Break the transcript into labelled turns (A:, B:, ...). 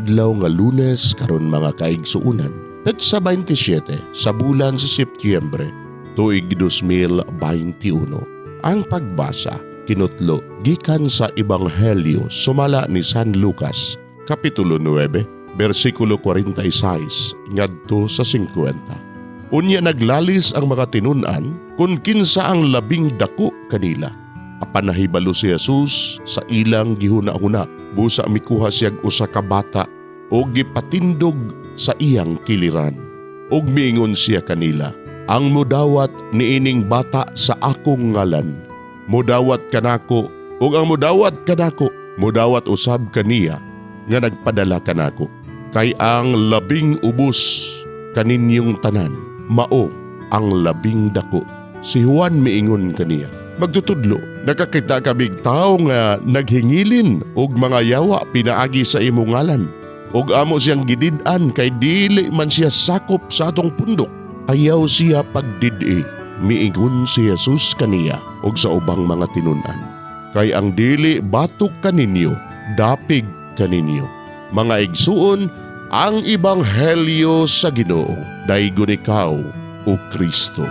A: adlaw nga Lunes karon mga kaigsuunan, petsa 27 sa bulan sa Setyembre, tuig 2021. Ang pagbasa kinutlo gikan sa Ebanghelyo sumala ni San Lucas, kapitulo 9, bersikulo 46 ngadto sa 50. Unya naglalis ang mga tinun-an kung kinsa ang labing dako kanila. Apan nahibalo si Jesus sa ilang gihuna-huna, busa mikuha siyag usa ka bata o gipatindog sa iyang kiliran. Og miingon siya kanila, ang mudawat niining bata sa akong ngalan. Mudawat kanako, ug ang mudawat kanako, mudawat usab kaniya nga nagpadala kanako. Kay ang labing ubos kaninyong tanan, mao ang labing dako. Si Juan miingon kaniya, magtutudlo, nakakita kaming tao nga naghingilin og mga yawa pinaagi sa imong ngalan. Og amo siyang gidid-an kay dili man siya sakop sa atong pundok. Ayaw siya pagdid-i, miingon si Jesus kaniya og sa ubang mga tinun-an. Kay ang dili batok kaninyo, dapig kaninyo. Mga igsuon, ang Ebanghelyo sa Ginoo, daygon ikaw, o Kristo.